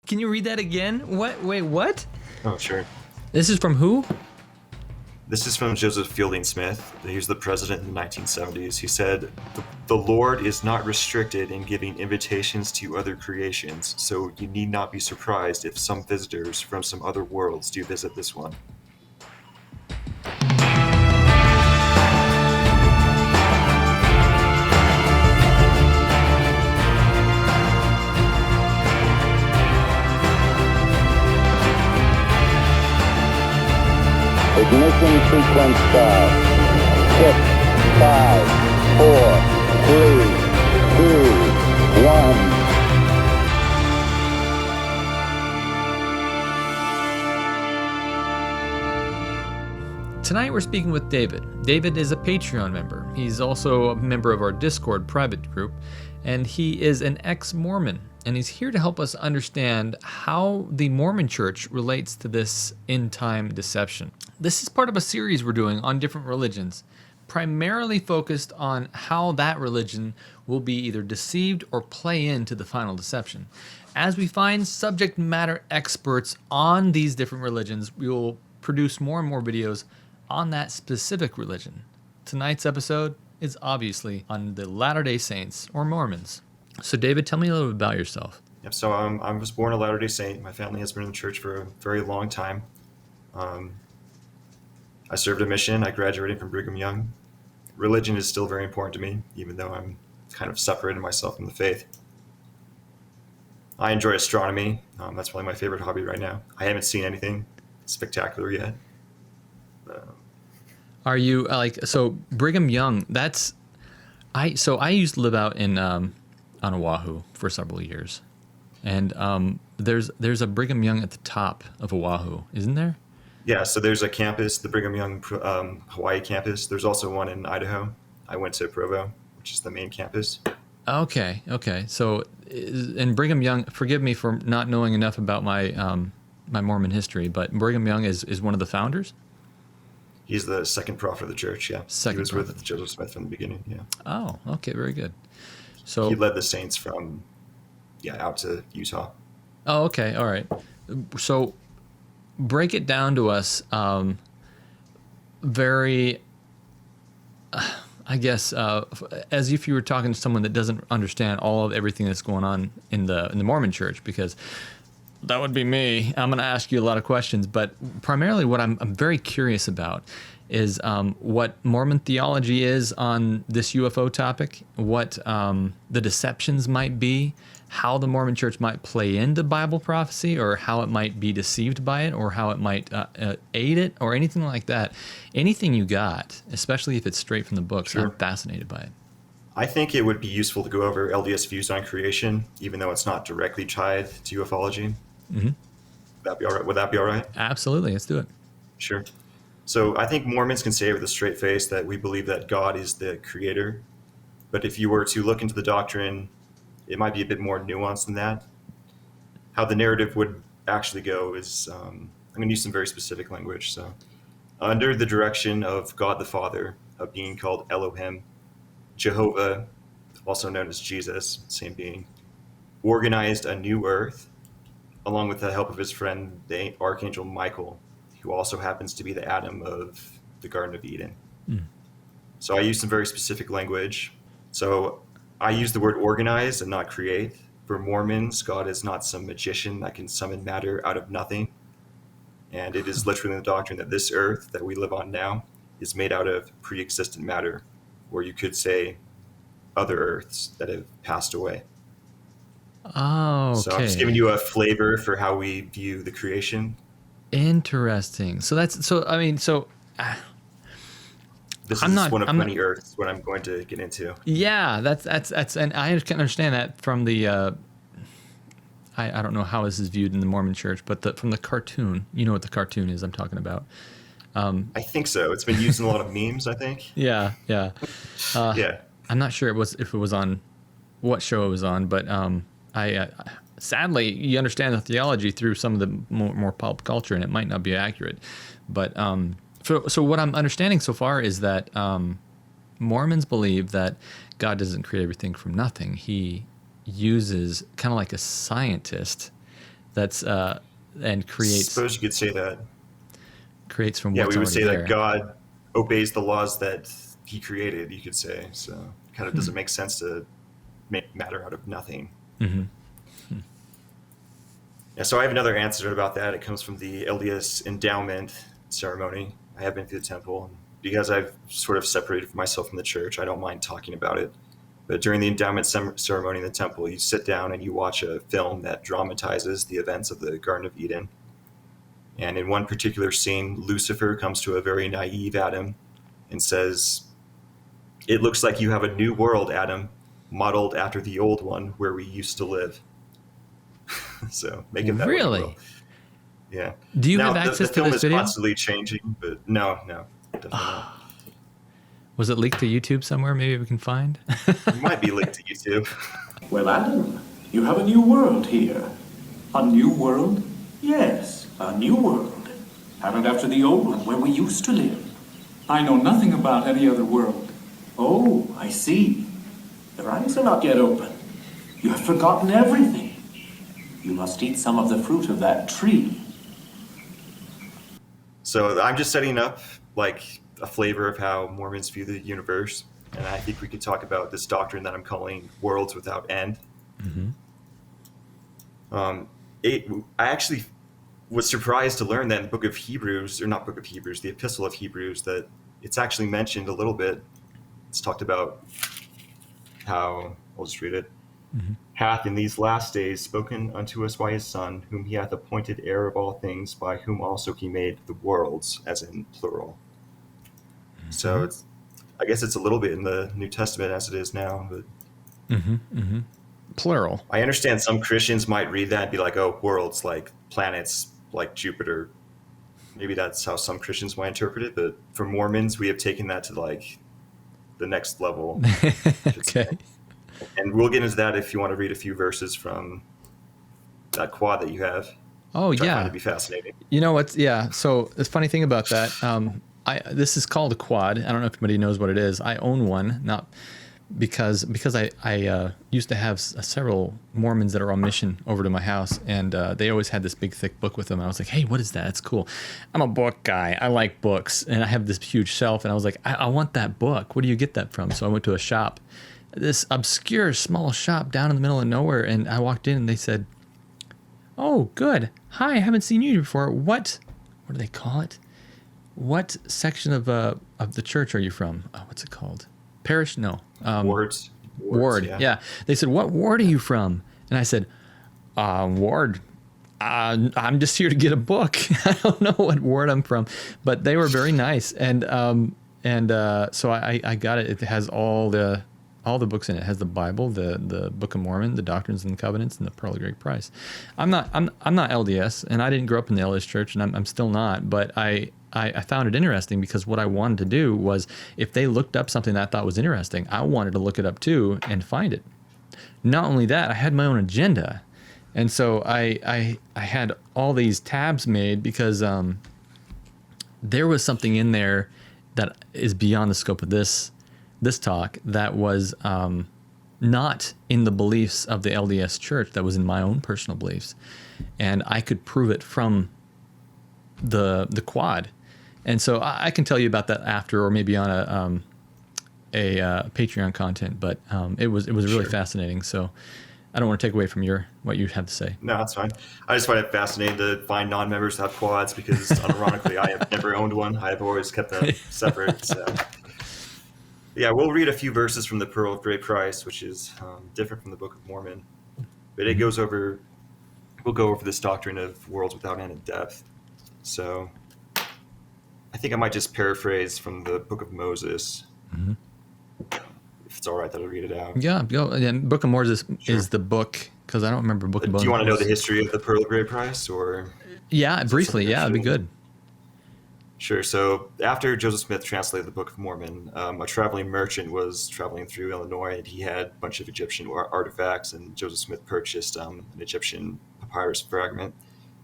Can you read that again? What? Wait, what? Oh, sure. This is from who? This is from Joseph Fielding Smith. He was the president in the 1970s. He said, "The Lord is not restricted in giving invitations to other creations, so you need not be surprised if some visitors from some other worlds do visit this one." Ignition sequence start. 6, 5, 4, 3, 2, 1. Tonight we're speaking with David. David is a Patreon member. He's also a member of our Discord private group, and he is an ex-Mormon. And he's here to help us understand how the Mormon Church relates to this end-time deception. This is part of a series we're doing on different religions, primarily focused on how that religion will be either deceived or play into the final deception. As we find subject matter experts on these different religions, we will produce more and more videos on that specific religion. Tonight's episode is obviously on the Latter-day Saints, or Mormons. So David, tell me a little bit about yourself. Yep. So I was born a Latter-day Saint. My family has been in the church for a very long time. I served a mission. I graduated from Brigham Young. Religion is still very important to me, even though I'm kind of separated myself from the faith. I enjoy astronomy. That's probably my favorite hobby right now. I haven't seen anything spectacular yet. Are you so Brigham Young? I used to live out in on Oahu for several years, and there's a Brigham Young at the top of Oahu, isn't there? Yeah, so there's a campus, the Brigham Young Hawaii campus. There's also one in Idaho. I went to Provo, which is the main campus. Okay. So, in Brigham Young, forgive me for not knowing enough about my my Mormon history, but Brigham Young is one of the founders? He's the second prophet of the church, yeah. He was with Joseph Smith from the beginning, yeah. Oh, okay, very good. So he led the saints from, out to Utah. Oh, okay, all right. So break it down to us very, I guess, as if you were talking to someone that doesn't understand all of everything that's going on in the Mormon church, because that would be me. I'm going to ask you a lot of questions, but primarily what I'm very curious about is what Mormon theology is on this UFO topic, what the deceptions might be, how the Mormon church might play into Bible prophecy, or how it might be deceived by it, or how it might aid it, or anything like that. Anything you got, especially if it's straight from the books. Sure. I'm fascinated by it. I think it would be useful to go over LDS views on creation, even though it's not directly tied to ufology. Mm-hmm. Would that be all right? Absolutely. Let's do it. Sure. So I think Mormons can say with a straight face that we believe that God is the creator. But if you were to look into the doctrine, it might be a bit more nuanced than that. How the narrative would actually go is, I'm going to use some very specific language. So under the direction of God the Father, a being called Elohim, Jehovah, also known as Jesus, same being, organized a new earth, along with the help of his friend, the Archangel Michael, who also happens to be the Adam of the Garden of Eden. Mm. So I use some very specific language. So I use the word organize and not create. For Mormons, God is not some magician that can summon matter out of nothing. And it is literally in the doctrine that this earth that we live on now is made out of pre-existent matter, or you could say other earths that have passed away. Oh, okay. So I'm just giving you a flavor for how we view the creation. Interesting. So this is one of many earths what I'm going to get into. Yeah, that's and I can understand that from the I don't know how this is viewed in the Mormon church, but from the cartoon. You know what the cartoon is I'm talking about. I think so. It's been used in a lot of memes, I think. Yeah. Yeah. I'm not sure if it was on what show it was on, but I sadly, you understand the theology through some of the more pop culture, and it might not be accurate. But so what I'm understanding so far is that Mormons believe that God doesn't create everything from nothing. He uses, kind of like a scientist, that's and creates Suppose you could say that. creates from Yeah, what's we would already say there. that God obeys the laws that he created, you could say. So it kind of doesn't make sense to make matter out of nothing. Yeah, so I have another answer about that. It comes from the LDS endowment ceremony. I have been to the temple. Because I've sort of separated myself from the church, I don't mind talking about it. But during the endowment ceremony in the temple, you sit down and you watch a film that dramatizes the events of the Garden of Eden. And in one particular scene, Lucifer comes to a very naive Adam and says, "It looks like you have a new world, Adam, modeled after the old one where we used to live." So make it that way. Really? You will. Yeah. Do you Now, have access the to film this is video? constantly changing, but no, definitely not. Was it leaked to YouTube somewhere? Maybe we can find. It might be linked to YouTube. Well, Adam, you have a new world here. A new world? Yes, a new world. Patterned after the old one where we used to live. I know nothing about any other world. Oh, I see. Your eyes are not yet open. You have forgotten everything. You must eat some of the fruit of that tree. So I'm just setting up like a flavor of how Mormons view the universe. And I think we could talk about this doctrine that I'm calling worlds without end. I actually was surprised to learn that in the book of Hebrews, or not book of Hebrews, the epistle of Hebrews, that it's actually mentioned a little bit. It's talked about how, I'll just read it, hath in these last days spoken unto us by his Son, whom he hath appointed heir of all things, by whom also he made the worlds, as in plural. So I guess it's a little bit in the New Testament as it is now, but Plural. I understand some Christians might read that and be like, oh, worlds, like planets, like Jupiter. Maybe that's how some Christians might interpret it, but for Mormons, we have taken that to like the next level. Okay. And we'll get into that if you want to read a few verses from that quad that you have. Oh, which I yeah. find to be fascinating. You know what's so the funny thing about that, this is called a quad. I don't know if anybody knows what it is. I own one, not because I used to have several Mormons that are on mission over to my house, and they always had this big thick book with them. I was like, hey, what is that? It's cool. I'm a book guy. I like books, and I have this huge shelf, and I was like, I want that book. Where do you get that from? So I went to a shop, this obscure small shop down in the middle of nowhere, and I walked in and they said, "Oh, good. Hi, I haven't seen you before. What do they call it? What section of the church are you from? Oh, what's it called? Parish? No. Wards. Ward. Yeah. They said, "What ward are you from?" And I said, "Ward. I'm just here to get a book. I don't know what ward I'm from." But they were very nice, and so I got it. It has all the books in it. It has the Bible, the Book of Mormon, the Doctrines and Covenants, and the Pearl of Great Price. I'm not LDS, and I didn't grow up in the LDS church, and I'm still not. But I found it interesting because what I wanted to do was, if they looked up something that I thought was interesting, I wanted to look it up too and find it. Not only that, I had my own agenda, and so I had all these tabs made because there was something in there that is beyond the scope of this talk that was not in the beliefs of the LDS church, that was in my own personal beliefs, and I could prove it from the quad. And so I can tell you about that after, or maybe on a Patreon content, but it was really fascinating. So I don't want to take away from what you have to say. No, that's fine. I just find it fascinating to find non-members that have quads because, unironically, I have never owned one. I have always kept them separate. So. Yeah, we'll read a few verses from the Pearl of Great Price, which is different from the Book of Mormon. But we'll go over this doctrine of worlds without end in depth. So I think I might just paraphrase from the Book of Moses. If it's all right that I read it out. Yeah, go. And Book of Moses is the book, because I don't remember Book of Moses. Do you want to know the history of the Pearl of Great Price, or? Yeah, briefly. Yeah, it'd be good. Sure. So after Joseph Smith translated the Book of Mormon, a traveling merchant was traveling through Illinois, and he had a bunch of Egyptian artifacts, and Joseph Smith purchased an Egyptian papyrus fragment,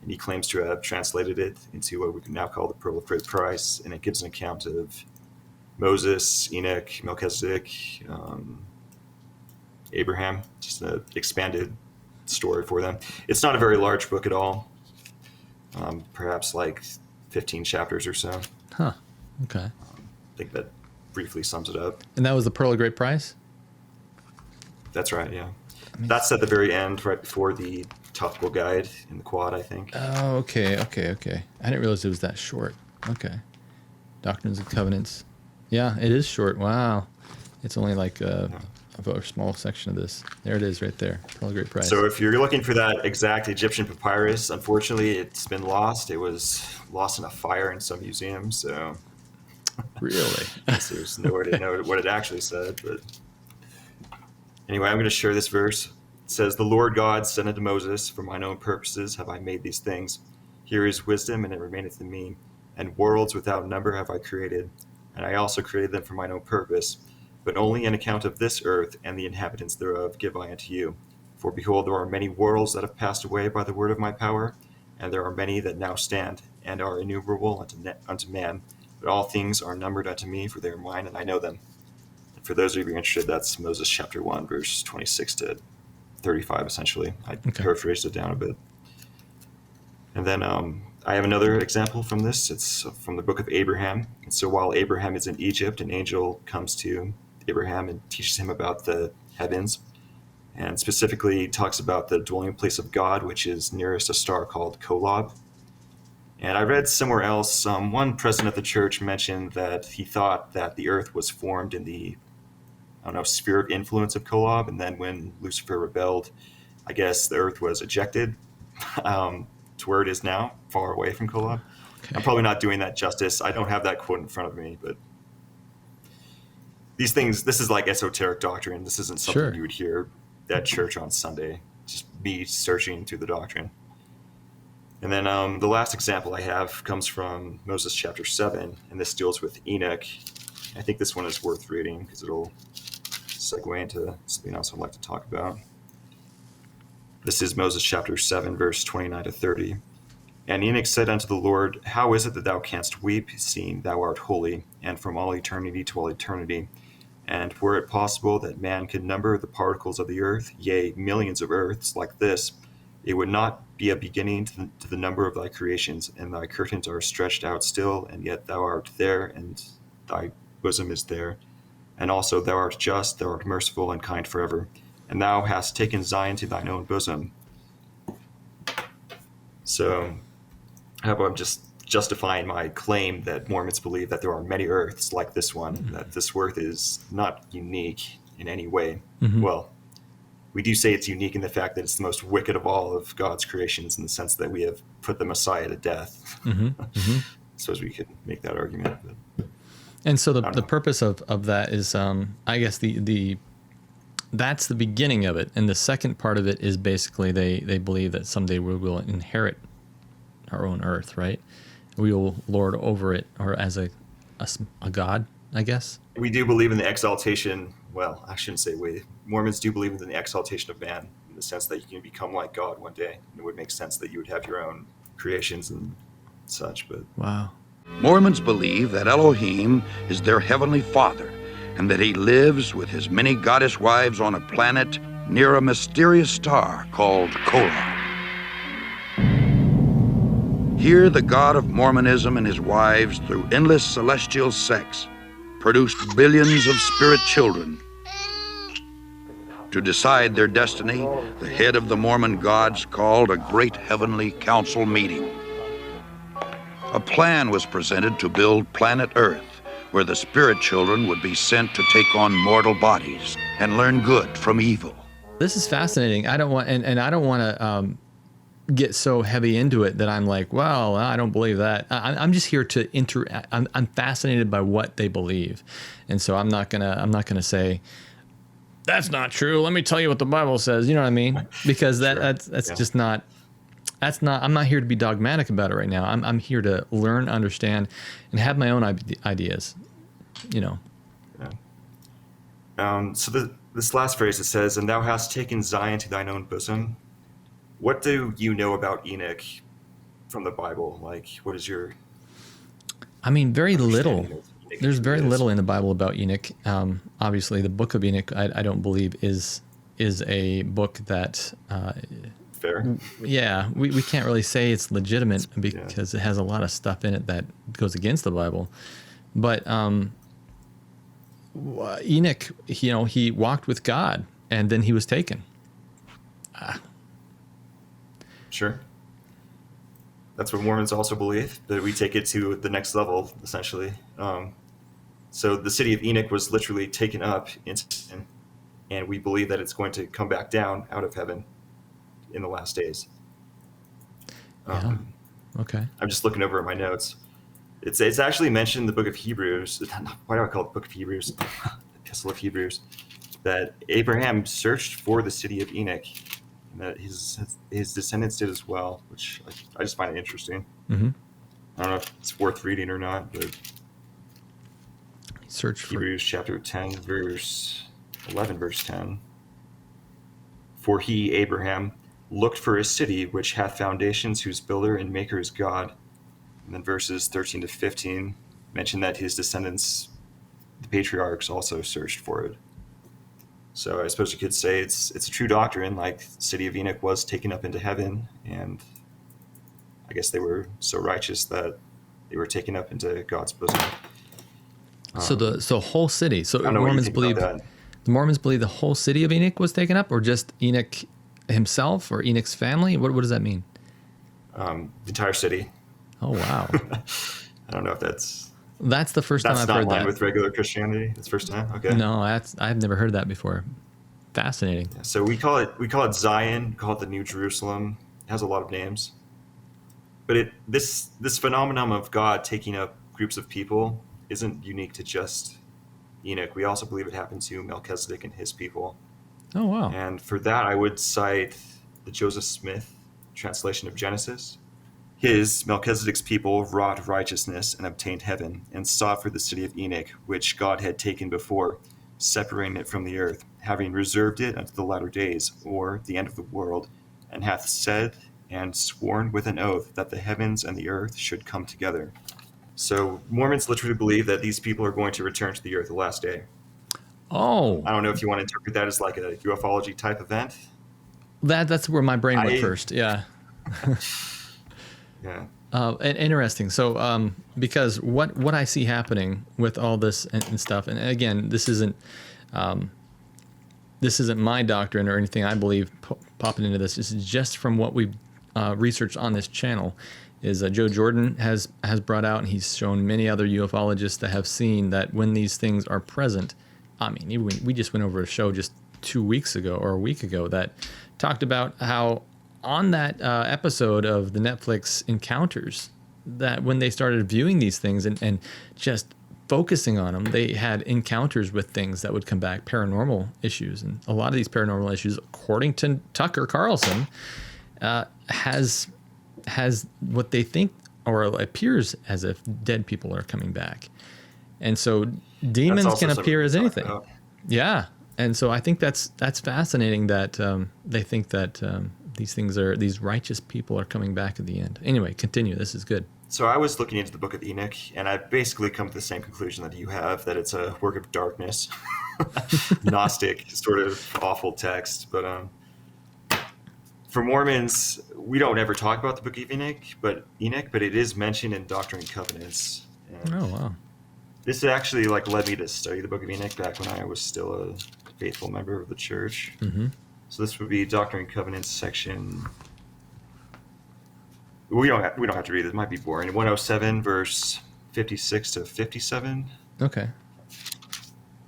and he claims to have translated it into what we can now call the Pearl of Great Price, and it gives an account of Moses, Enoch, Melchizedek, Abraham, just an expanded story for them. It's not a very large book at all. Perhaps like 15 chapters or so. Huh. Okay. I think that briefly sums it up. And that was the Pearl of Great Price? That's right, yeah. That's at the very end, right before the topical guide in the quad, I think. Oh, okay. I didn't realize it was that short. Okay. Doctrines and Covenants. Yeah, it is short. Wow. It's only like a small section of this. There it is right there. Pearl of Great Price. So if you're looking for that exact Egyptian papyrus, unfortunately, it's been lost. It was lost in a fire in some museum, so... Really? There's nowhere to know what it actually said, but... Anyway, I'm going to share this verse. It says, "The Lord God said unto Moses, For mine own purposes have I made these things. Here is wisdom, and it remaineth in me. And worlds without number have I created. And I also created them for mine own purpose. But only on account of this earth and the inhabitants thereof give I unto you. For behold, there are many worlds that have passed away by the word of my power, and there are many that now stand, and are innumerable unto man. But all things are numbered unto me, for they are mine, and I know them." For those of you interested, that's Moses chapter 1, verse 26 to 35, essentially. I paraphrased it down a bit. And then I have another example from this. It's from the book of Abraham. And so while Abraham is in Egypt, an angel comes to Abraham and teaches him about the heavens, and specifically talks about the dwelling place of God, which is nearest a star called Kolob. And I read somewhere else, one president of the church mentioned that he thought that the earth was formed in the sphere of influence of Kolob, and then when Lucifer rebelled, I guess the earth was ejected to where it is now, far away from Kolob. Okay. I'm probably not doing that justice. I don't have that quote in front of me, but these things, this is like esoteric doctrine. This isn't something you would hear at church on Sunday, just me searching through the doctrine. And then the last example I have comes from Moses chapter 7, and this deals with Enoch. I think this one is worth reading because it'll segue into something else I'd like to talk about. This is Moses chapter 7, verse 29 to 30. "And Enoch said unto the Lord, How is it that thou canst weep, seeing thou art holy, and from all eternity to all eternity? And were it possible that man could number the particles of the earth, yea, millions of earths like this, it would not be a beginning to the number of thy creations, and thy curtains are stretched out still, and yet thou art there, and thy bosom is there. And also thou art just, thou art merciful and kind forever, and thou hast taken Zion to thine own bosom." So I hope I'm just justifying my claim that Mormons believe that there are many earths like this one, that this earth is not unique in any way. Well, we do say it's unique in the fact that it's the most wicked of all of God's creations, in the sense that we have put the Messiah to death. I suppose we could make that argument. But and so the purpose of that is, I guess that's the beginning of it. And the second part of it is basically they believe that someday we will inherit our own earth, right? We will lord over it, or as a god, I guess. We do believe in the exaltation. Well, I shouldn't say we. Mormons do believe in the exaltation of man, in the sense that you can become like God one day. And it would make sense that you would have your own creations and such. But wow. Mormons believe that Elohim is their heavenly father, and that he lives with his many goddess wives on a planet near a mysterious star called Kolob. Here, the God of Mormonism and his wives, through endless celestial sex, produced billions of spirit children. To decide their destiny, the head of the Mormon gods called a great heavenly council meeting. A plan was presented to build planet Earth, where the spirit children would be sent to take on mortal bodies and learn good from evil. This is fascinating. I don't want, and I don't want to get so heavy into it that I'm like, well, I don't believe that. I'm just here to I'm fascinated by what they believe, and so I'm not gonna say that's not true. Let me tell you what the Bible says. You know what I mean? Because that's just not. That's not. I'm not here to be dogmatic about it right now. I'm here to learn, understand, and have my own ideas. You know. Yeah. So this last phrase, it says, "And thou hast taken Zion to thine own bosom." What do you know about Enoch from the Bible? Like, what is your... I mean, very little. There's very little in the Bible about Enoch. Obviously, the book of Enoch, I don't believe is is a book that, Fair. yeah, we can't really say it's legitimate because it has a lot of stuff in it that goes against the Bible. But Enoch, he walked with God, and then he was taken. Sure. That's what Mormons also believe, that we take it to the next level, essentially. So the city of Enoch was literally taken up into heaven, and we believe that it's going to come back down out of heaven in the last days. Yeah. Okay. I'm just looking over at my notes. It's actually mentioned in the book of Hebrews. Why do I call it the book of Hebrews? Epistle of Hebrews. That Abraham searched for the city of Enoch, and that his descendants did as well, which I just find it interesting. Mm-hmm. I don't know if it's worth reading or not, but Search for Hebrews chapter 10, verse 11, verse 10. For he, Abraham, looked for a city which hath foundations, whose builder and maker is God. And then verses 13 to 15 mention that his descendants, the patriarchs, also searched for it. So I suppose you could say it's a true doctrine, like the city of Enoch was taken up into heaven, and I guess they were so righteous that they were taken up into God's bosom. so whole city. So I don't know what you think about that. the Mormons believe the whole city of Enoch was taken up, or just Enoch himself, or Enoch's family. What does that mean? The entire city. Oh wow, I don't know if that's the first time I've not heard in line that. with regular Christianity. It's the first time. Okay. No, I've never heard that before. Fascinating. Yeah, so we call it Zion. We call it the New Jerusalem. It has a lot of names. But this phenomenon of God taking up groups of people isn't unique to just Enoch. We also believe it happened to Melchizedek and his people. Oh wow. And for that, I would cite the Joseph Smith translation of Genesis. Melchizedek's people, wrought righteousness and obtained heaven, and sought for the city of Enoch, which God had taken before, separating it from the earth, having reserved it unto the latter days, or the end of the world, and hath said and sworn with an oath that the heavens and the earth should come together. So Mormons literally believe that these people are going to return to the earth the last day. Oh, I don't know if you want to interpret that as like a ufology type event. that's where my brain went first. Yeah. Yeah. And interesting. So, because what I see happening with all this and stuff, and again, this isn't my doctrine or anything I believe popping into this. This is just from what we've researched on this channel. Is Joe Jordan has brought out, and he's shown many other ufologists that have seen that when these things are present. I mean, we just went over a show just 2 weeks ago or a week ago that talked about how on that episode of the Netflix Encounters, that when they started viewing these things and just focusing on them, they had encounters with things that would come back, paranormal issues. And a lot of these paranormal issues, according to Tucker Carlson, has what they think or appears as if dead people are coming back. And so demons can appear as anything. Yeah. And so I think that's fascinating that they think that these righteous people are coming back at the end. Anyway, continue. This is good. So I was looking into the book of Enoch, and I've basically come to the same conclusion that you have, that it's a work of darkness, Gnostic, sort of awful text. But for Mormons, we don't ever talk about the book of Enoch, but it is mentioned in Doctrine and Covenants. And Oh, wow. this actually led me to study the book of Enoch back when I was still a faithful member of the church. Mm-hmm. So this would be Doctrine and Covenants section. We don't have to read it. It might be boring. 107 verse 56 to 57. Okay.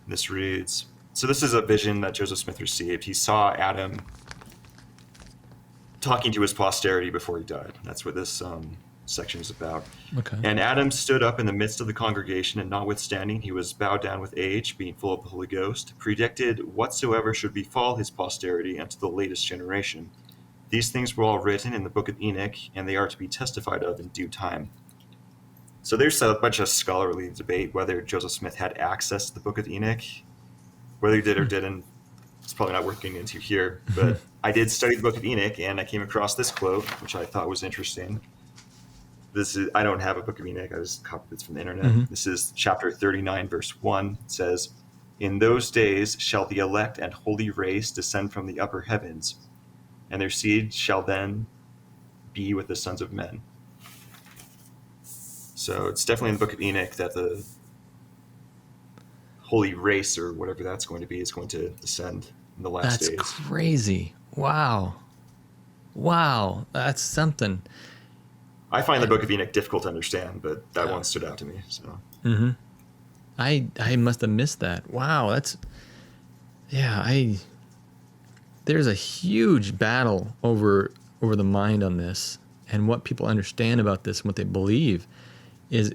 This reads, so this is a vision that Joseph Smith received. He saw Adam talking to his posterity before he died. That's what this section is about. Okay. And Adam stood up in the midst of the congregation, and notwithstanding he was bowed down with age, being full of the Holy Ghost, predicted whatsoever should befall his posterity unto the latest generation. These things were all written in the book of Enoch, and they are to be testified of in due time. So there's a bunch of scholarly debate whether Joseph Smith had access to the book of Enoch. Whether he did or didn't, it's probably not worth getting into here. But I did study the book of Enoch, and I came across this quote, which I thought was interesting. I don't have a book of Enoch. I just copied this from the internet. Mm-hmm. This is chapter 39, verse 1. It says, In those days shall the elect and holy race descend from the upper heavens, and their seed shall then be with the sons of men. So it's definitely in the book of Enoch that the holy race, or whatever that's going to be, is going to descend in the last That's days. crazy. Wow. That's something. I find the book of Enoch difficult to understand, but that one stood out to me. So I must have missed that. Wow, there's a huge battle over the mind on this, and what people understand about this and what they believe is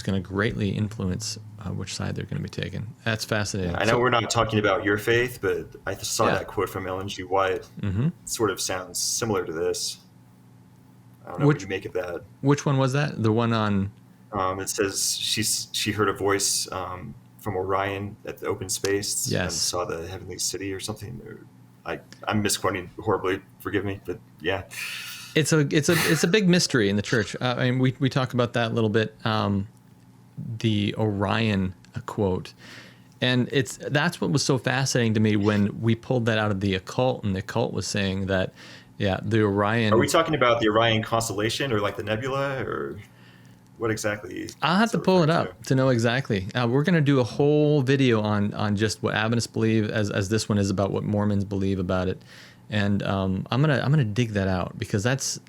going to greatly influence which side they're going to be taking. That's fascinating. I know we're not talking about your faith, but I saw Yeah. that quote from Ellen G. White. It sort of sounds similar to this. I don't know what you make of that. Which one was that? The one on... It says she heard a voice from Orion at the open space and saw the heavenly city or something. I'm misquoting horribly. Forgive me, but yeah. It's a big mystery in the church. I mean, we talk about that a little bit. The Orion quote, and that's what was so fascinating to me when we pulled that out of the occult, and the occult was saying that, the Orion. Are we talking about the Orion constellation, or like the nebula, or what exactly? I'll have to pull it up to know exactly. We're going to do a whole video on just what Adventists believe, as this one is about what Mormons believe about it. And I'm gonna dig that out, because it's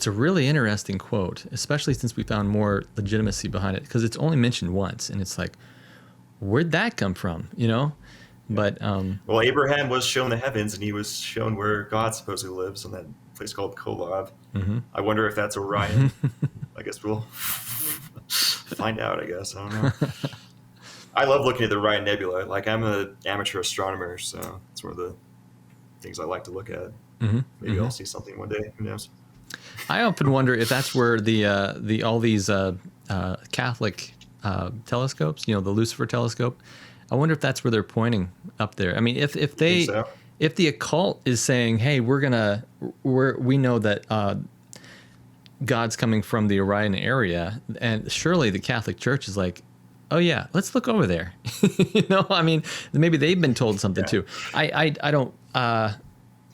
a really interesting quote, especially since we found more legitimacy behind it, because it's only mentioned once, and it's like, where'd that come from, But well, Abraham was shown the heavens, and he was shown where God supposedly lives, in that place called Kolob. I wonder if that's Orion. I guess we'll find out. I guess I don't know. I love looking at the Orion Nebula. Like, I'm an amateur astronomer, so it's one of the things I like to look at. Maybe I'll see something one day. Who knows? I often wonder if that's where all these Catholic telescopes, the Lucifer telescope, I wonder if that's where they're pointing up there. I mean, if the occult is saying, hey, we know that God's coming from the Orion area, and surely the Catholic Church is like, oh yeah, let's look over there. I mean, maybe they've been told something too. I don't.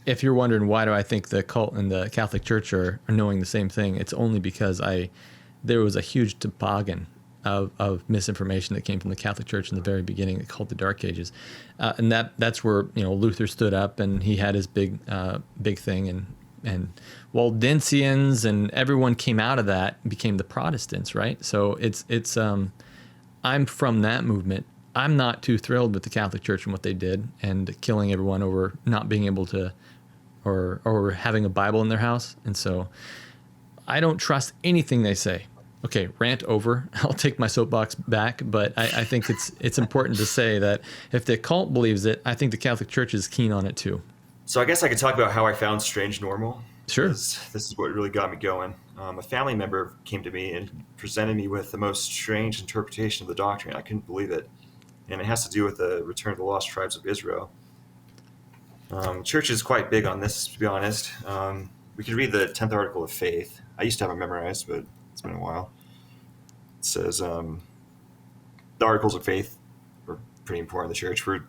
If you're wondering why do I think the cult and the Catholic Church are knowing the same thing, it's only because there was a huge toboggan of misinformation that came from the Catholic Church in the very beginning, called the Dark Ages, and that's where Luther stood up and he had his big thing, and Waldensians and everyone came out of that and became the Protestants, right? So it's I'm from that movement. I'm not too thrilled with the Catholic Church and what they did, and killing everyone over not being able to, or having a Bible in their house. And so I don't trust anything they say. Okay, rant over. I'll take my soapbox back, but I think it's important to say that if the cult believes it, I think the Catholic Church is keen on it too. So I guess I could talk about how I found Strange Normal. Sure. This is what really got me going. A family member came to me and presented me with the most strange interpretation of the doctrine. I couldn't believe it. And it has to do with the return of the lost tribes of Israel. Church is quite big on this, to be honest. We could read the 10th article of faith. I used to have it memorized, but it's been a while. It says, the articles of faith are pretty important in the church. We're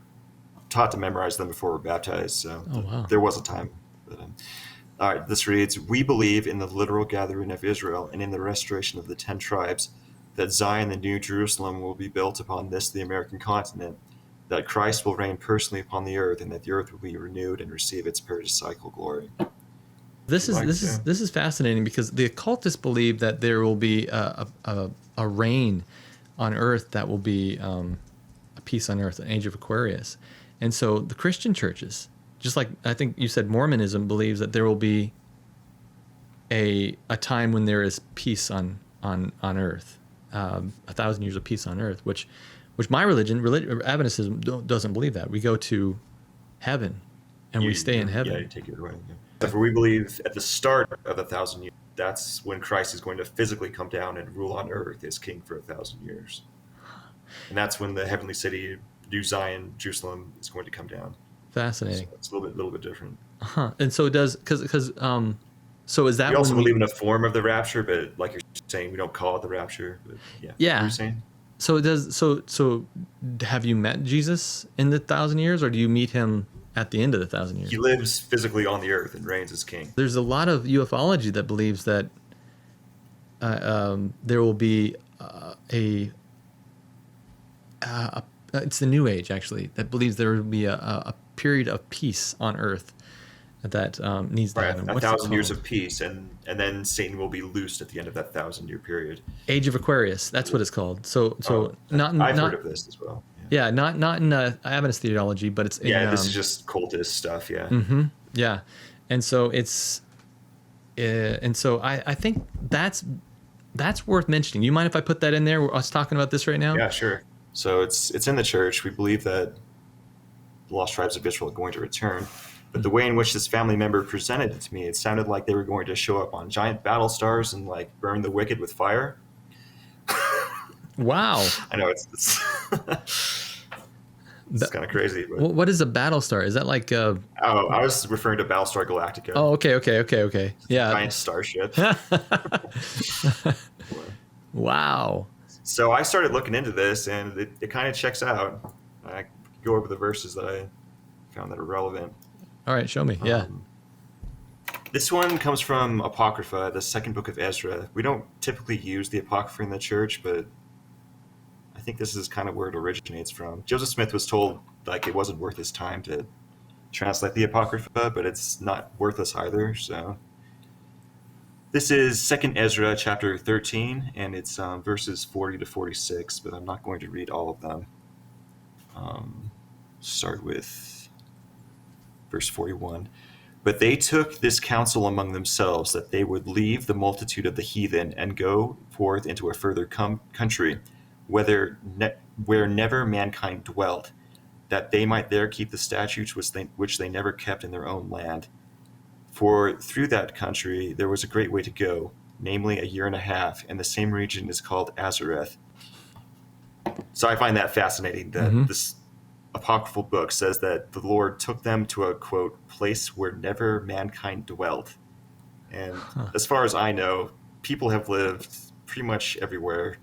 taught to memorize them before we're baptized, so there was a time. But, all right, this reads, we believe in the literal gathering of Israel and in the restoration of the 10 tribes, that Zion, the New Jerusalem, will be built upon this, the American continent, that Christ will reign personally upon the earth, and that the earth will be renewed and receive its paradisiacal glory. This is fascinating, because the occultists believe that there will be a reign on earth that will be a peace on earth, an age of Aquarius. And so the Christian churches, just like I think you said Mormonism believes that there will be a time when there is peace on earth. 1,000 years of peace on earth, which my religion, Adventism, doesn't believe that. We go to heaven, and we stay in heaven. Yeah, you take it away. Yeah. For we believe at the start of 1,000 years, that's when Christ is going to physically come down and rule on earth as king for 1,000 years. And that's when the heavenly city, New Zion, Jerusalem, is going to come down. Fascinating. So it's a little bit different. And so it does, because so is that we also when believe in a form of the rapture, but like you're saying, we don't call it the rapture. But yeah. Yeah. What you're saying? So have you met Jesus in the 1,000 years, or do you meet him at the end of the 1,000 years? He lives physically on the earth and reigns as king. There's a lot of ufology that believes that there will be it's the New Age, actually, that believes there will be a period of peace on Earth that needs to Right, happen. 1,000 years of peace, and then Satan will be loosed at the end of that 1,000-year period. Age of Aquarius, that's what it's called. So I've heard of this as well. Yeah, not in Adventist theology, but it's in, this is just cultist stuff. Yeah. Yeah, and so I think that's worth mentioning. You mind if I put that in there? We're us talking about this right now. Yeah, sure. So it's in the church. We believe that the lost tribes of Israel are going to return. But the way in which this family member presented it to me, it sounded like they were going to show up on giant battle stars and like burn the wicked with fire. Wow. I know it's kind of crazy. But, what is a battle star? Is that like I was referring to Battlestar Galactica. Oh, okay. Yeah. Giant starship. Wow. So I started looking into this, and it kind of checks out. I go over the verses that I found that are relevant. All right, show me. Yeah. This one comes from Apocrypha, the second book of Ezra. We don't typically use the Apocrypha in the church, but I think this is kind of where it originates from. Joseph Smith was told like it wasn't worth his time to translate the Apocrypha, but it's not worthless either. So this is 2nd Ezra chapter 13, and it's verses 40 to 46, but I'm not going to read all of them. Start with verse 41. But they took this counsel among themselves, that they would leave the multitude of the heathen and go forth into a further country, where never mankind dwelt, that they might there keep the statutes which they never kept in their own land. For through that country there was a great way to go, namely 1.5 years, and the same region is called Azareth. So I find that fascinating that this apocryphal book says that the Lord took them to a, quote, place where never mankind dwelt. And as far as I know, people have lived pretty much everywhere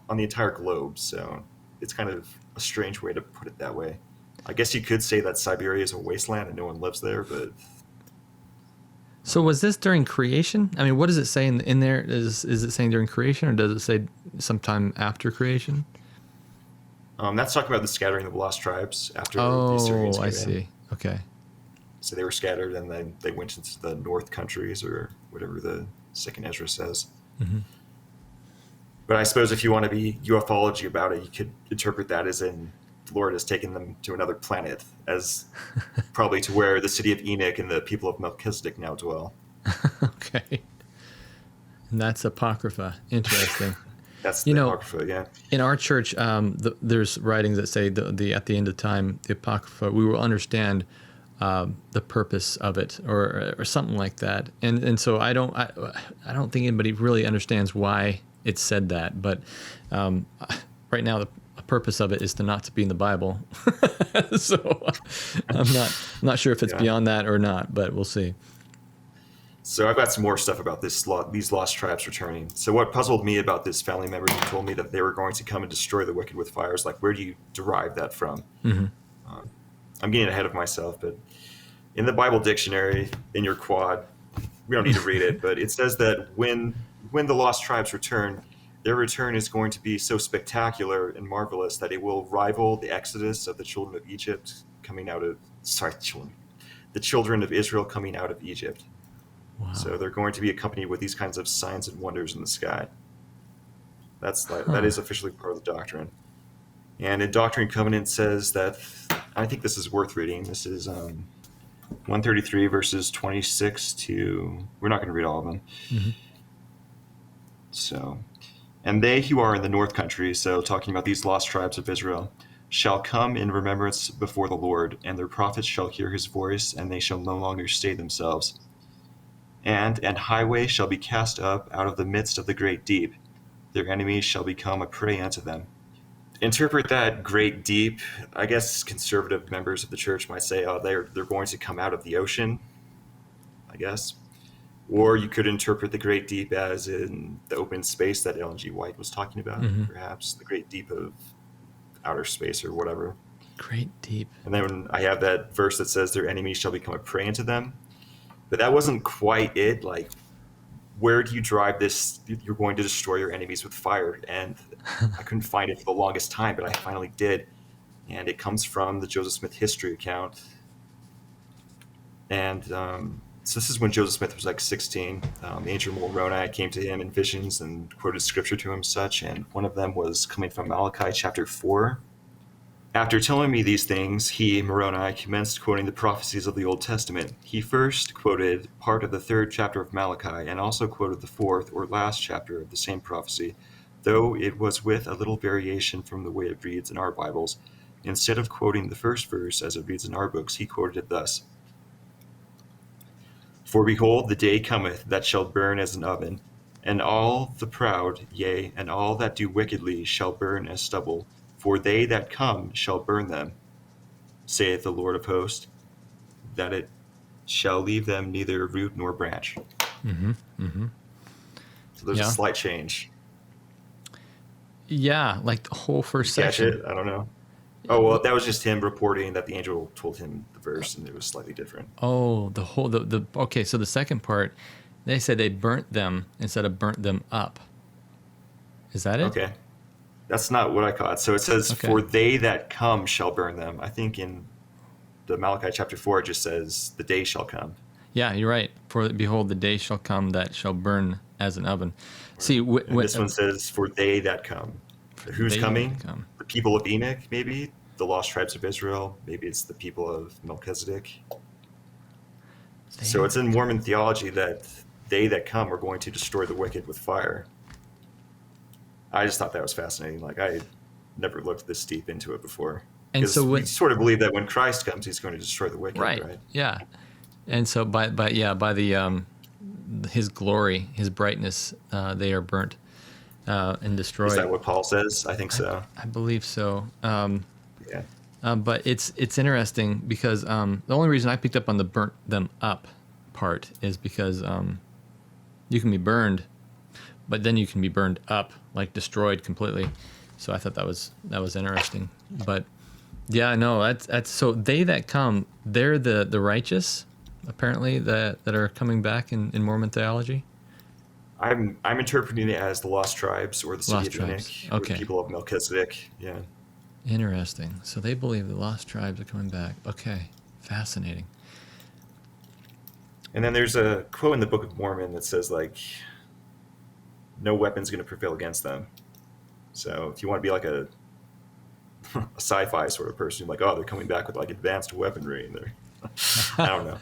on the entire globe. So it's kind of a strange way to put it that way. I guess you could say that Siberia is a wasteland and no one lives there, but... So was this during creation? I mean, what does it say in there? Is it saying during creation, or does it say sometime after creation? That's talking about the scattering of the lost tribes after the Assyrians came I in. see. Okay. So they were scattered, and then they went into the north countries, or whatever the 2nd Ezra says. But I suppose if you want to be ufology about it, you could interpret that as in the Lord has taken them to another planet, as probably to where the city of Enoch and the people of Melchizedek now dwell. Okay. And that's Apocrypha. Interesting. That's the Apocrypha, yeah. In our church, there's writings that say the at the end of time, the Apocrypha, we will understand the purpose of it, or something like that. And so I don't think anybody really understands why it said that. But right now, the purpose of it is not to be in the Bible. So I'm not sure if it's beyond that or not, but we'll see. So I've got some more stuff about these lost tribes returning. So what puzzled me about this family member who told me that they were going to come and destroy the wicked with fire is like, where do you derive that from? I'm getting ahead of myself, but in the Bible dictionary, in your quad, we don't need to read it, but it says that when the lost tribes return, their return is going to be so spectacular and marvelous that it will rival the exodus of the children of Egypt the children of Israel coming out of Egypt. Wow. So they're going to be accompanied with these kinds of signs and wonders in the sky. That is officially part of the doctrine. And in Doctrine and Covenant says that, I think this is worth reading. This is 133 verses 26 to, we're not going to read all of them. So, and they who are in the north country, so talking about these lost tribes of Israel, shall come in remembrance before the Lord, and their prophets shall hear his voice, and they shall no longer stay themselves. And an highway shall be cast up out of the midst of the great deep. Their enemies shall become a prey unto them. Interpret that great deep. I guess conservative members of the church might say, oh, they're going to come out of the ocean, I guess. Or you could interpret the great deep as in the open space that Ellen G. White was talking about, perhaps the great deep of outer space or whatever. Great deep. And then I have that verse that says their enemies shall become a prey unto them. But that wasn't quite it. Like, where do you drive this? You're going to destroy your enemies with fire. And I couldn't find it for the longest time, but I finally did. And it comes from the Joseph Smith history account. And so this is when Joseph Smith was like 16. The angel Moroni came to him in visions and quoted scripture to him, such. And one of them was coming from Malachi chapter 4. After telling me these things, he, Moroni, commenced quoting the prophecies of the Old Testament. He first quoted part of the 3rd chapter of Malachi and also quoted the 4th or last chapter of the same prophecy, though it was with a little variation from the way it reads in our Bibles. Instead of quoting the first verse as it reads in our books, he quoted it thus. For behold, the day cometh that shall burn as an oven, and all the proud, yea, and all that do wickedly shall burn as stubble. For they that come shall burn them, saith the Lord of hosts, that it shall leave them neither root nor branch. So there's a slight change. Yeah, like the whole first Catch section. it? I don't know. Oh, well, that was just him reporting that the angel told him the verse, and it was slightly different. Oh, the whole okay. So the second part, they said they burnt them instead of burnt them up. Is that it? Okay. That's not what I caught. So it says, for they that come shall burn them. I think in the Malachi chapter 4, it just says, the day shall come. Yeah, you're right. For behold, the day shall come that shall burn as an oven. See, this one says, for they that come. Who's coming? The people of Enoch, maybe? The lost tribes of Israel. Maybe it's the people of Melchizedek. So it's in Mormon theology that they that come are going to destroy the wicked with fire. I just thought that was fascinating. Like, I never looked this deep into it before. And so we sort of believe that when Christ comes, he's going to destroy the wicked, right? Yeah. And so by the his glory, his brightness, they are burnt and destroyed. Is that what Paul says? I think so. I believe so. Yeah. But it's interesting because the only reason I picked up on the burnt them up part is because you can be burned, but then you can be burned up, like destroyed completely. So I thought that was interesting. But yeah, no, that's so they that come, they're the righteous, apparently, that are coming back in Mormon theology. I'm interpreting it as the lost tribes or the city of Enoch, or the people of Melchizedek. Yeah. Interesting. So they believe the lost tribes are coming back. Okay, fascinating. And then there's a quote in the Book of Mormon that says, like, no weapon's going to prevail against them. So if you want to be like a sci-fi sort of person, like, oh, they're coming back with like advanced weaponry, and they're I don't know.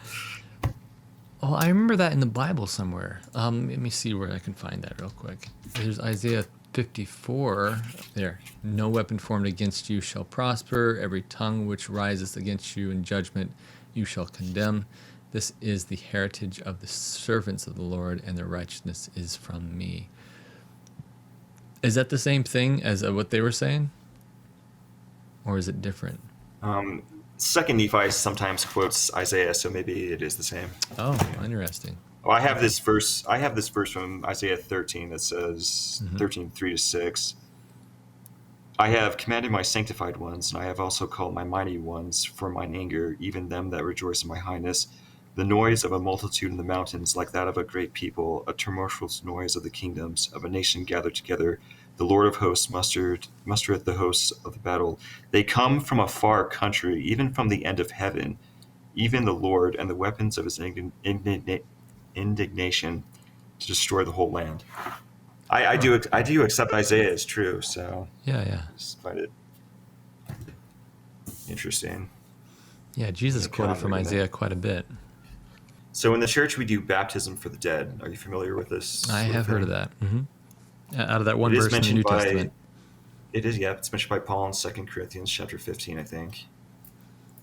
Oh, I remember that in the Bible somewhere. Let me see where I can find that real quick. There's Isaiah 54. There. No weapon formed against you shall prosper. Every tongue which riseth against you in judgment you shall condemn. This is the heritage of the servants of the Lord, and their righteousness is from me. Is that the same thing as what they were saying? Or is it different? Second Nephi sometimes quotes Isaiah, so maybe it is the same. Oh, interesting. Well, I have this verse from Isaiah 13 that says, 13:3-6. I have commanded my sanctified ones, and I have also called my mighty ones for mine anger, even them that rejoice in my highness. The noise of a multitude in the mountains, like that of a great people, a tumultuous noise of the kingdoms, of a nation gathered together. The Lord of hosts mustereth the hosts of the battle. They come from a far country, even from the end of heaven, even the Lord, and the weapons of his indignation to destroy the whole land. I do accept Isaiah as true, so Yeah. I just find it interesting. Yeah, Jesus quoted from Isaiah quite a bit. So in the church, we do baptism for the dead. Are you familiar with this? I have heard of that. Out of that one It is verse in the New Testament. It is, yeah. It's mentioned by Paul in 2 Corinthians chapter 15, I think.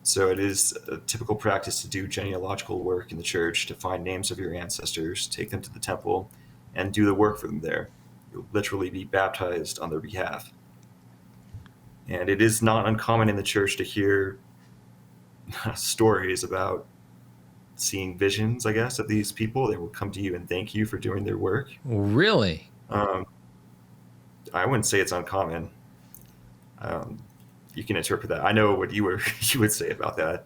So it is a typical practice to do genealogical work in the church, to find names of your ancestors, take them to the temple, and do the work for them there. You'll literally be baptized on their behalf. And it is not uncommon in the church to hear stories about seeing visions, I guess, of these people. They will come to you and thank you for doing their work. Really? I wouldn't say it's uncommon. You can interpret that. I know what you would say about that.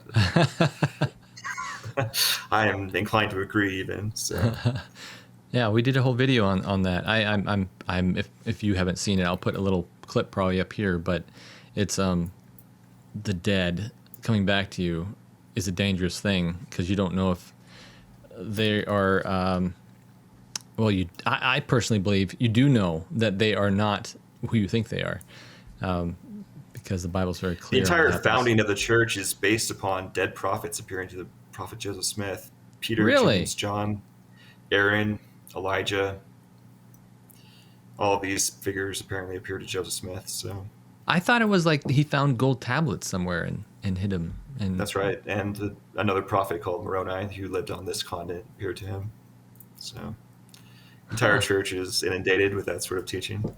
I am inclined to agree, even. So. Yeah, we did a whole video on that. I'm if you haven't seen it, I'll put a little clip probably up here. But it's the dead coming back to you is a dangerous thing because you don't know if they are. Well, I personally believe you do know that they are not who you think they are, because the Bible's very clear. The entire founding of the church is based upon dead prophets appearing to the prophet Joseph Smith, Peter, Really? James, John, Aaron, Elijah. All of these figures apparently appeared to Joseph Smith. So I thought it was like he found gold tablets somewhere and hid them. And that's right. And another prophet called Moroni, who lived on this continent, appeared to him. So the entire church is inundated with that sort of teaching.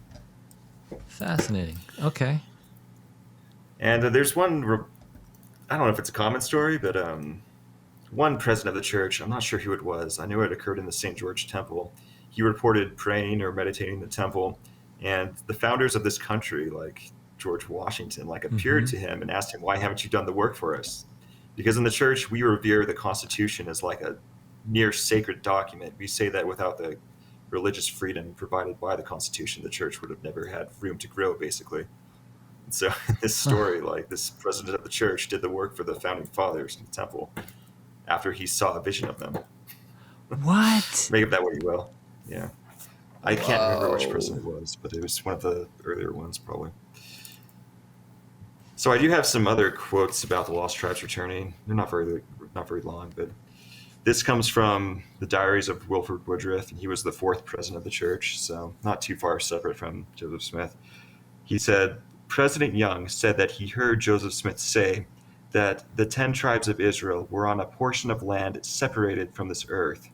Fascinating. Okay. And there's one, I don't know if it's a common story, but one president of the church, I'm not sure who it was. I knew it occurred in the St. George Temple. He reported praying or meditating in the temple, and the founders of this country, like George Washington, like appeared to him and asked him, "Why haven't you done the work for us?" Because in the church, we revere the Constitution as like a near sacred document. We say that without the religious freedom provided by the Constitution, the church would have never had room to grow, basically. And so in this story, like this president of the church did the work for the founding fathers in the temple after he saw a vision of them. What? Make of that what you will. Yeah. I can't remember which president it was, but it was one of the earlier ones, probably. So I do have some other quotes about the lost tribes returning. They're not very long, but this comes from the diaries of Wilford Woodruff, and he was the fourth president of the church, so not too far separate from Joseph Smith. He said, President Young said that he heard Joseph Smith say that the 10 tribes of Israel were on a portion of land separated from this earth.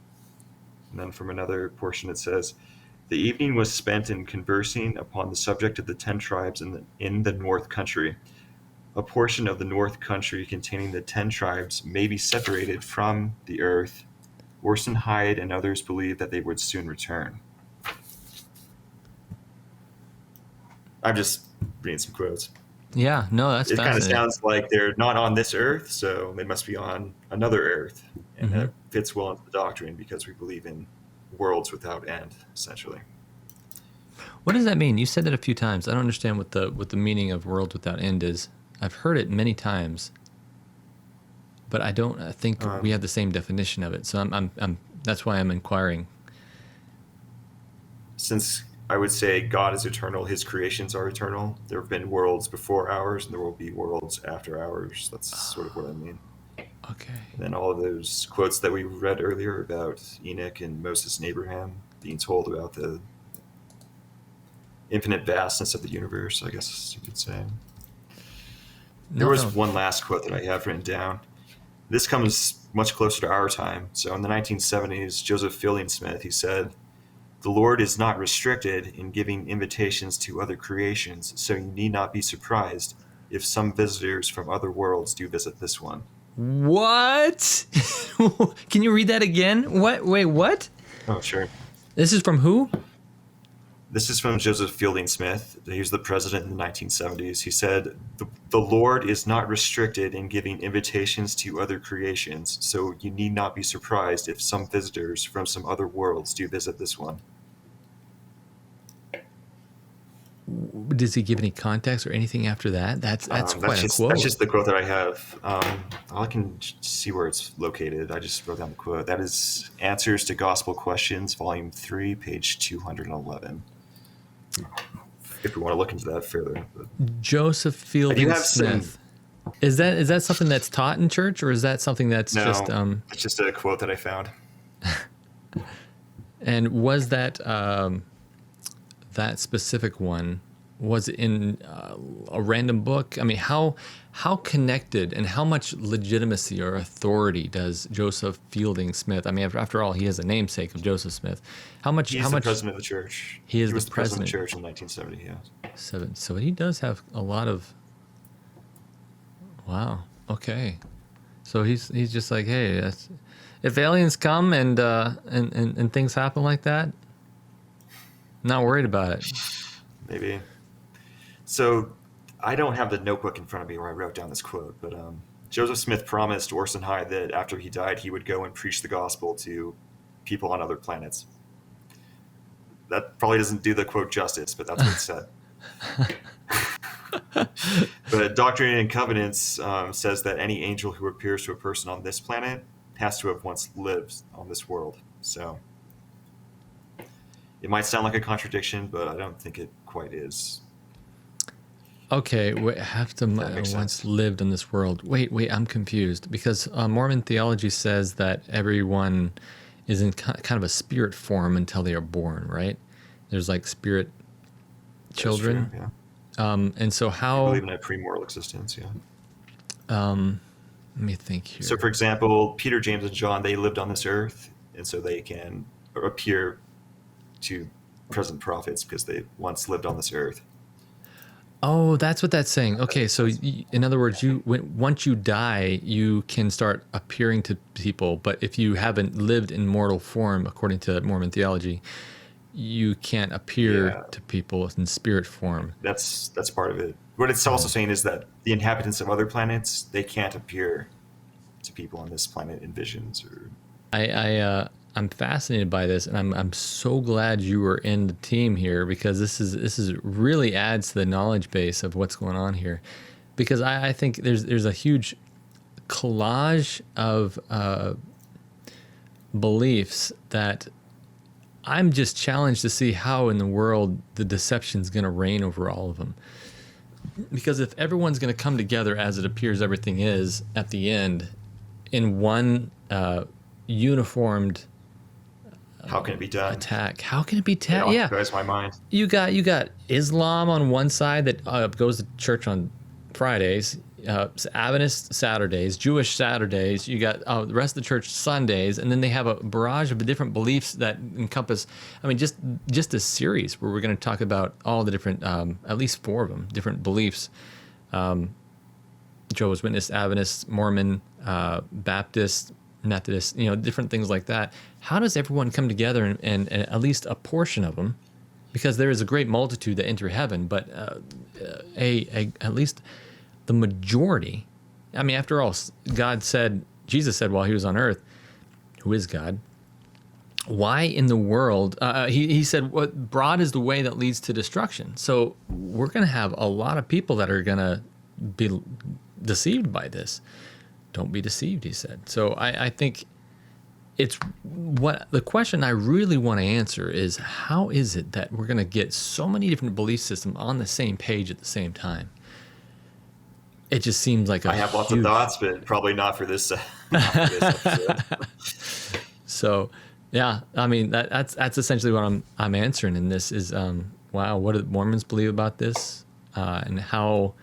And then from another portion it says, the evening was spent in conversing upon the subject of the 10 tribes in the North Country. A portion of the North Country containing the 10 tribes may be separated from the earth. Orson Hyde and others believe that they would soon return. I'm just reading some quotes. Yeah, no, that's it kind of fascinating. sounds like they're not on this earth, so they must be on another earth. And that fits well into the doctrine because we believe in worlds without end, essentially. What does that mean? You said that a few times. I don't understand what the meaning of world without end is. I've heard it many times, but I think we have the same definition of it. So I'm that's why I'm inquiring. Since I would say God is eternal, his creations are eternal. There have been worlds before ours, and there will be worlds after ours. That's sort of what I mean. Okay. And then all of those quotes that we read earlier about Enoch and Moses and Abraham being told about the infinite vastness of the universe, I guess you could say. There was one last quote that I have written down. This comes much closer to our time. So in the 1970s, Joseph Fielding Smith, he said, the Lord is not restricted in giving invitations to other creations, so you need not be surprised if some visitors from other worlds do visit this one. What? Can you read that again? What? Wait, what? Oh, sure. This is from who? This is from Joseph Fielding Smith. He was the president in the 1970s. He said, the Lord is not restricted in giving invitations to other creations, so you need not be surprised if some visitors from some other worlds do visit this one. Does he give any context or anything after that? That's quite a quote. That's just the quote that I have. I can see where it's located. I just wrote down the quote. That is Answers to Gospel Questions, Volume 3, page 211. If we want to look into that further. Joseph Fielding Smith. Is that something that's taught in church, or is that something that's just? It's just a quote that I found. And was that that specific one? Was it in a random book? I mean, how connected and how much legitimacy or authority does Joseph Fielding Smith? I mean, after all, he is a namesake of Joseph Smith. He's the president of the church. He was the president of the church in 1970. Yeah. So he does have a lot of. Wow. Okay. So he's just like, hey, if aliens come and things happen like that, not worried about it. Maybe. So I don't have the notebook in front of me where I wrote down this quote, but Joseph Smith promised Orson Hyde that after he died, he would go and preach the gospel to people on other planets. That probably doesn't do the quote justice, but that's what it said. But Doctrine and Covenants says that any angel who appears to a person on this planet has to have once lived on this world. So it might sound like a contradiction, but I don't think it quite is. Okay, have to once lived in this world. Wait, I'm confused because Mormon theology says that everyone is in kind of a spirit form until they are born, right? There's like spirit children. True, yeah. And so how... I believe in a premortal existence, yeah. Let me think here. So, for example, Peter, James, and John, they lived on this earth, and so they can appear to present prophets because they once lived on this earth. Oh, that's what that's saying. Okay, so in other words, once you die, you can start appearing to people, but if you haven't lived in mortal form, according to Mormon theology, you can't appear to people in spirit form. That's part of it. What it's also saying is that the inhabitants of other planets, they can't appear to people on this planet in visions. Or I'm fascinated by this, and I'm so glad you were in the team here because this is really adds to the knowledge base of what's going on here, because I think there's a huge collage of beliefs that I'm just challenged to see how in the world the deception's going to reign over all of them. Because if everyone's going to come together as it appears everything is at the end in one uniformed how can it be done? Attack. How can it be That occupies my mind. You got Islam on one side that goes to church on Fridays, Adventist Saturdays, Jewish Saturdays. You got the rest of the church Sundays, and then they have a barrage of different beliefs that encompass. I mean, just a series where we're going to talk about all the different, at least 4 of them, different beliefs. Jehovah's Witness, Adventist, Mormon, Baptist, Methodist, different things like that. How does everyone come together and at least a portion of them, because there is a great multitude that enter heaven, but at least the majority. I mean, after all, Jesus said while he was on earth, who is God, why in the world, he said, what broad is the way that leads to destruction. So we're going to have a lot of people that are going to be deceived by this. Don't be deceived, he said. So I think it's what the question I really want to answer is, how is it that we're going to get so many different belief systems on the same page at the same time? It just seems like I have lots of thoughts, but probably not for this, episode. So, yeah, I mean that's essentially what I'm answering in this is, wow, what do Mormons believe about this, and how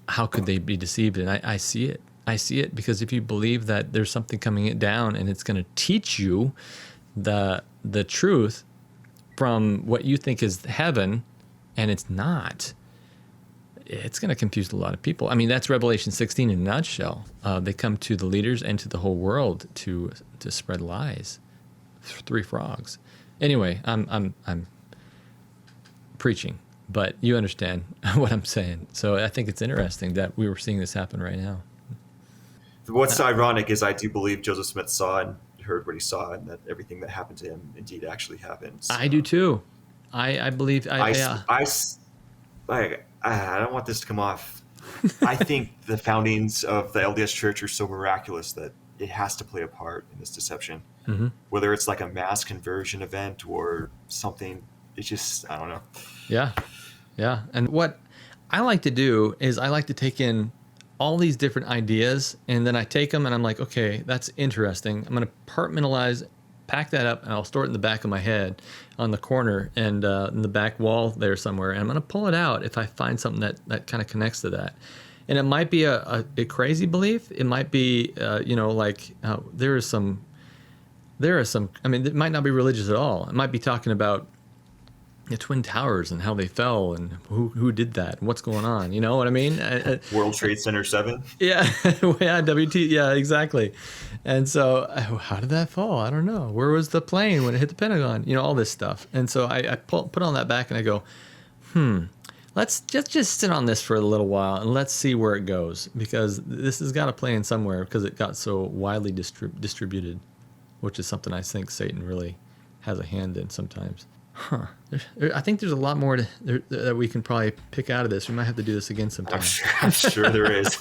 could they be deceived? And I see it. I see it because if you believe that there's something coming down and it's going to teach you the truth from what you think is heaven, and it's not, it's going to confuse a lot of people. I mean, that's Revelation 16 in a nutshell. They come to the leaders and to the whole world to spread lies. 3 frogs. Anyway, I'm preaching, but you understand what I'm saying. So I think it's interesting that we were seeing this happen right now. What's ironic is I do believe Joseph Smith saw and heard what he saw, and that everything that happened to him indeed actually happened. So I do too. I believe. I don't want this to come off. I think the foundings of the LDS Church are so miraculous that it has to play a part in this deception. Mm-hmm. Whether it's like a mass conversion event or something, it's just, I don't know. Yeah. And what I like to do is I like to take in all these different ideas, and then I take them and I'm like, okay, that's interesting. I'm going to compartmentalize, pack that up, and I'll store it in the back of my head on the corner and in the back wall there somewhere. And I'm going to pull it out if I find something that kind of connects to that. And it might be a crazy belief. It might be, there are some, I mean, it might not be religious at all. It might be talking about the Twin Towers and how they fell and who did that and what's going on. You know what I mean? World Trade Center 7. Yeah, yeah, WT, yeah, exactly. And so, how did that fall? I don't know. Where was the plane when it hit the Pentagon? You know, all this stuff. And so I put all that back and I go, let's just sit on this for a little while and let's see where it goes, because this has got to play in somewhere because it got so widely distributed, which is something I think Satan really has a hand in sometimes. I think there's a lot more that we can probably pick out of this. We might have to do this again sometime. I'm sure there is.